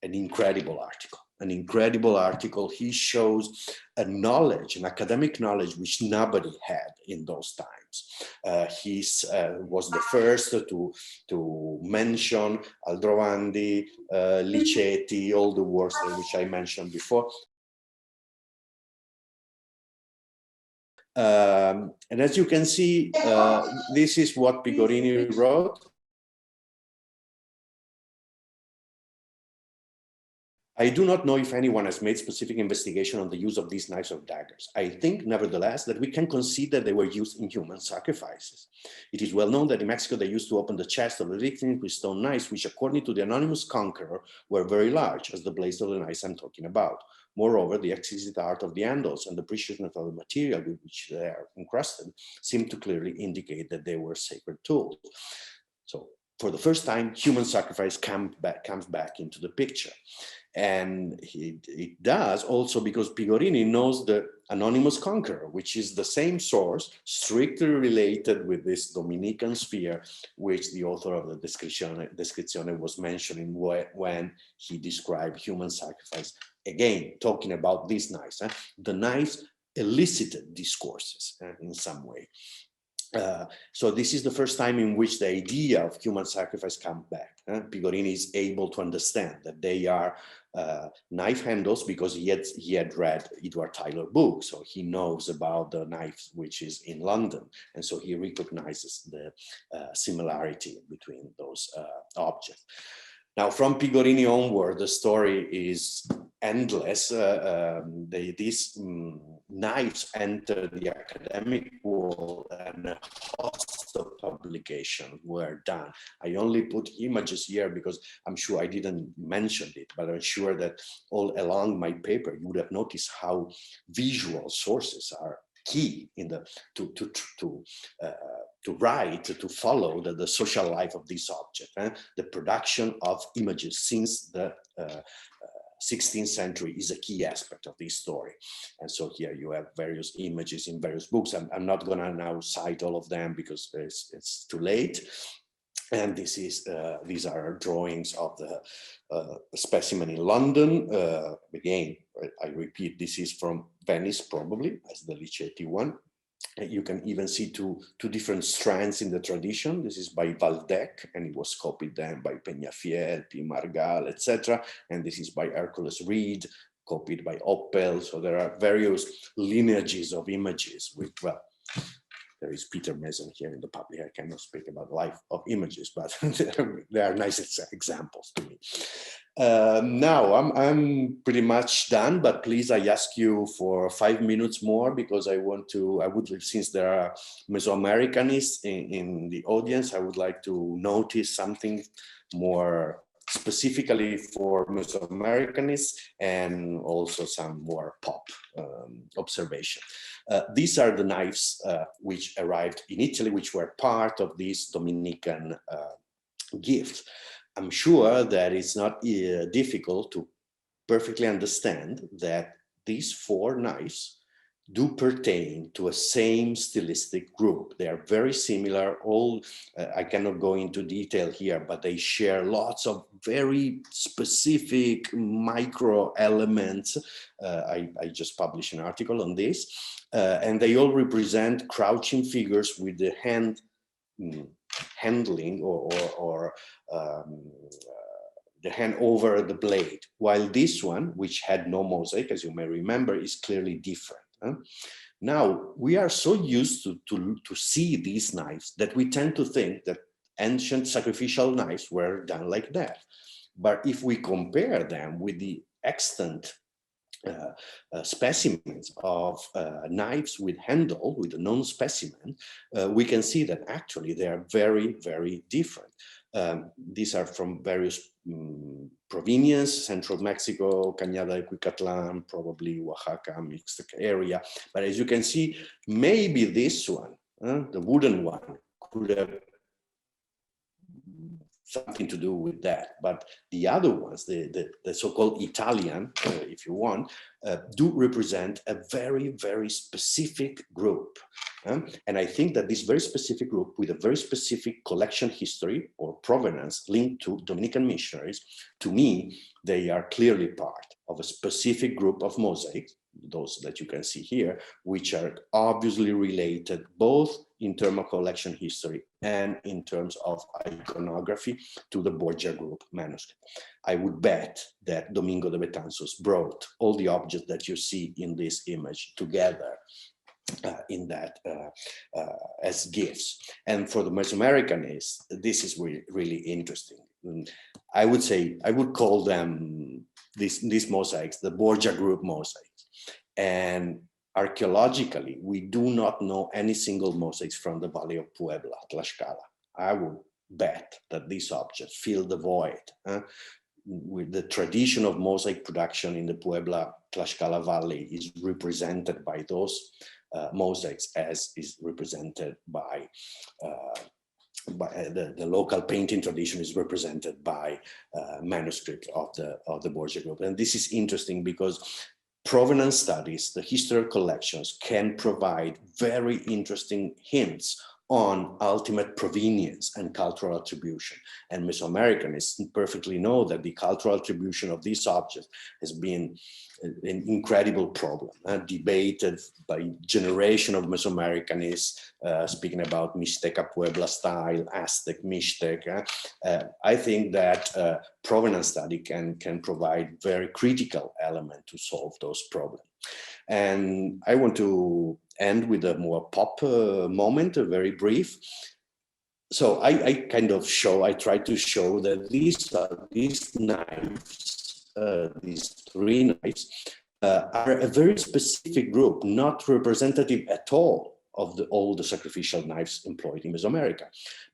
incredible article. He shows a knowledge, an academic knowledge, which nobody had in those times. He was the first to mention Aldrovandi, Licetti, all the works which I mentioned before. And as you can see, this is what Pigorini wrote. I do not know if anyone has made specific investigation on the use of these knives or daggers. I think, nevertheless, that we can concede that they were used in human sacrifices. It is well known that in Mexico they used to open the chest of the victim with stone knives, which, according to the anonymous conqueror, were very large, as the blades of the knives I'm talking about. Moreover, the exquisite art of the handles and the preciousness of the material with which they are encrusted seem to clearly indicate that they were sacred tools. So, for the first time, human sacrifice comes back into the picture. And it does also because Pigorini knows the anonymous conqueror, which is the same source strictly related with this Dominican sphere, which the author of the Descrizione was mentioning when he described human sacrifice. Again, talking about these knives. The knives elicited discourses in some way. So this is the first time in which the idea of human sacrifice comes back. Pigorini is able to understand that they are knife handles because he had read Edward Tyler book, so he knows about the knife which is in London, and so he recognizes the similarity between those objects. Now, from Pigorini onward, the story is endless. These knives enter the academic world, and a host of publications were done. I only put images here because I'm sure I didn't mention it, but I'm sure that all along my paper, you would have noticed how visual sources are key in the to write, to follow the social life of this object. The production of images since the 16th century is a key aspect of this story. And so here you have various images in various books. I'm not gonna now cite all of them because it's too late. And this is these are drawings of the specimen in London. Again, I repeat, this is from Venice, probably, as the Licetti one. You can even see two different strands in the tradition. This is by Valdec, and it was copied then by Peñafiel, P. Margal, etc. And this is by Hercules Reed, copied by Oppel. So there are various lineages of images with, well, there is Peter Mason here in the public. I cannot speak about life of images, but there are nice examples to me. Now I'm pretty much done, but please, I ask you for 5 minutes more because I would, since there are Mesoamericanists in the audience, I would like to notice something more specifically for Mesoamericanists and also some more pop observation. These are the knives which arrived in Italy, which were part of this Dominican gift. I'm sure that it's not difficult to perfectly understand that these 4 knives do pertain to a same stylistic group. They are very similar. All I cannot go into detail here, but they share lots of very specific micro elements. I just published an article on this, and they all represent crouching figures with the handling or the hand over the blade, while this one, which had no mosaic, as you may remember, is clearly different. Now, we are so used to see these knives that we tend to think that ancient sacrificial knives were done like that. But if we compare them with the extant specimens of knives with handle, with a known specimen, we can see that actually they are very, very different. These are from various provinces, central Mexico, Cañada de Cuicatlan, probably Oaxaca, mixed area. But as you can see, maybe this one, the wooden one, could have something to do with that. But the other ones, the so-called Italian, if you want, do represent a very, very specific group. And I think that this very specific group with a very specific collection history or provenance linked to Dominican missionaries, to me, they are clearly part of a specific group of mosaics, those that you can see here, which are obviously related both in terms of collection history and in terms of iconography to the Borgia group manuscript. I would bet that Domingo de Betanzos brought all the objects that you see in this image together in that as gifts. And for the Mesoamericanists, this is really interesting. I would say, I would call them these mosaics, the Borgia group mosaics. And archaeologically, we do not know any single mosaics from the Valley of Puebla, Tlaxcala. I would bet that these objects fill the void with the tradition of mosaic production in the Puebla, Tlaxcala Valley is represented by those mosaics as is represented by the local painting tradition is represented by manuscript of the Borgia group. And this is interesting because provenance studies, the historical collections, can provide very interesting hints on ultimate provenience and cultural attribution. And Mesoamericanists perfectly know that the cultural attribution of these objects has been an incredible problem, debated by generation of Mesoamericanists, speaking about Mixteca Puebla style, Aztec, Mixtec. I think that provenance study can provide very critical element to solve those problems. And I want to end with a more pop moment, very brief. So I try to show that these knives, these three knives, are a very specific group, not representative at all of all the sacrificial knives employed in Mesoamerica,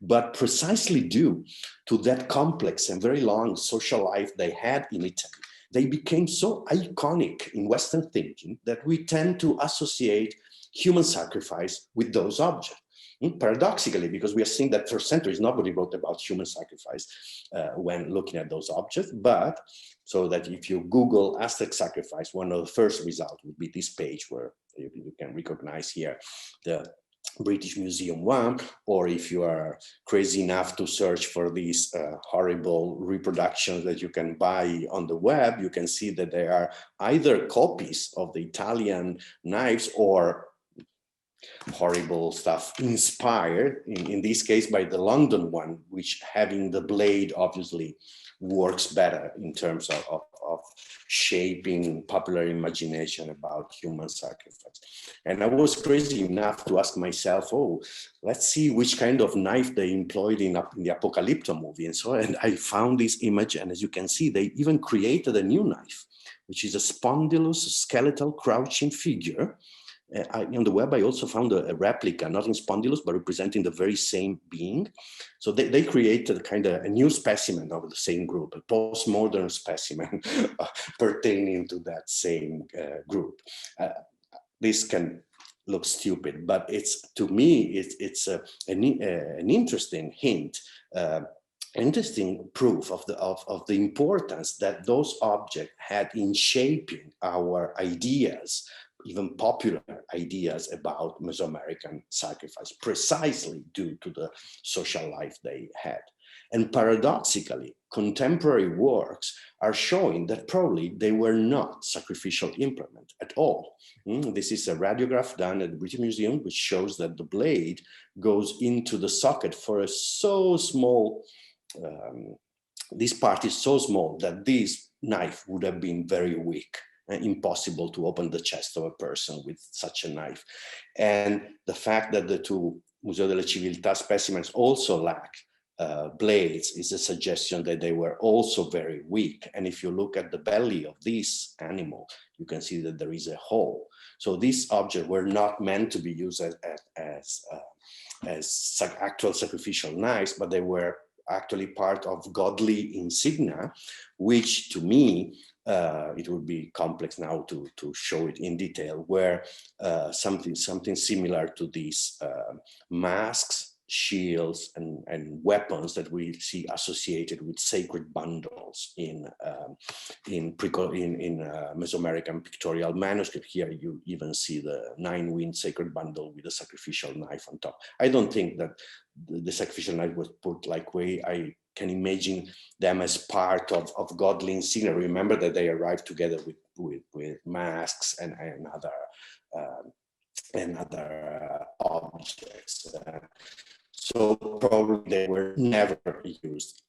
but precisely due to that complex and very long social life they had in Italy. They became so iconic in Western thinking that we tend to associate human sacrifice with those objects. Paradoxically, because we are seeing that for centuries, nobody wrote about human sacrifice when looking at those objects, but so that if you Google Aztec sacrifice, one of the first results would be this page where you can recognize here the British Museum one, or if you are crazy enough to search for these horrible reproductions that you can buy on the web, you can see that they are either copies of the Italian knives or horrible stuff inspired, in this case, by the London one, which having the blade obviously works better in terms of shaping popular imagination about human sacrifice. And I was crazy enough to ask myself, oh, let's see which kind of knife they employed in the Apocalypto movie. And I found this image, and as you can see, they even created a new knife, which is a spondylus skeletal crouching figure. On the web, I also found a replica, not in spondylus, but representing the very same being. So they created kind of a new specimen of the same group, a postmodern specimen pertaining to that same group. This can look stupid, but to me, it's an interesting hint, interesting proof of the importance that those objects had in shaping our ideas, even popular ideas about Mesoamerican sacrifice, precisely due to the social life they had. And paradoxically, contemporary works are showing that probably they were not sacrificial implement at all. This is a radiograph done at the British Museum, which shows that the blade goes into the socket for a so small, this part is so small that this knife would have been very weak. Impossible to open the chest of a person with such a knife. And the fact that the two Museo delle Civiltà specimens also lack blades is a suggestion that they were also very weak. And if you look at the belly of this animal, you can see that there is a hole. So these objects were not meant to be used as actual sacrificial knives, but they were actually part of godly insignia, which to me, it would be complex now to show it in detail, where something similar to these masks, shields, and weapons that we see associated with sacred bundles in Mesoamerican pictorial manuscript. Here you even see the 9-wind sacred bundle with a sacrificial knife on top. I don't think that the sacrificial knife was put like way I can imagine them as part of godly insignia. Remember that they arrived together with masks and other objects. So probably they were never used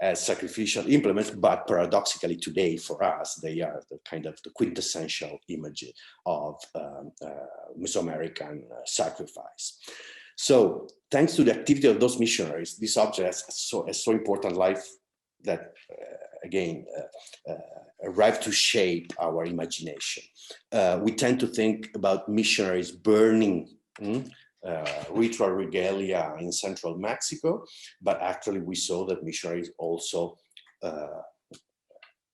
as sacrificial implements, but paradoxically today for us, they are the kind of the quintessential image of Mesoamerican sacrifice. So thanks to the activity of those missionaries, this object has so important life that, again, arrived to shape our imagination. We tend to think about missionaries burning ritual regalia in central Mexico, but actually we saw that missionaries also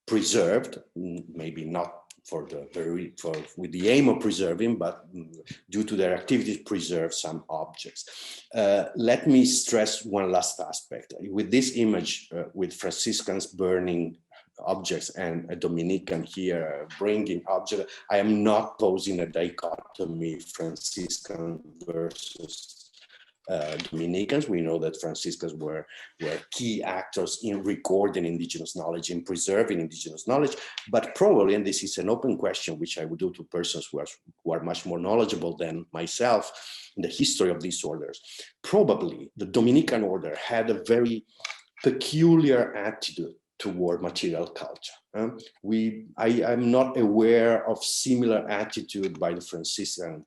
preserved, maybe not with the aim of preserving, but due to their activities, preserve some objects. Let me stress one last aspect. With this image, with Franciscans burning objects and a Dominican here bringing objects. I am not posing a dichotomy, Franciscan versus Dominicans. We know that Franciscans were key actors in recording indigenous knowledge, in preserving indigenous knowledge, but probably, and this is an open question which I would do to persons who are much more knowledgeable than myself in the history of these orders, probably the Dominican order had a very peculiar attitude toward material culture. I'm not aware of similar attitude by the Franciscan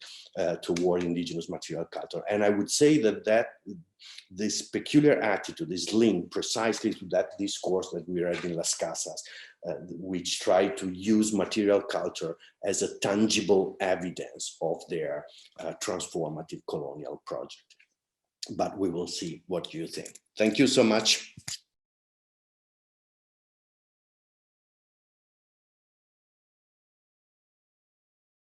toward indigenous material culture. And I would say that this peculiar attitude is linked precisely to that discourse that we read in Las Casas, which tried to use material culture as a tangible evidence of their transformative colonial project. But we will see what you think. Thank you so much.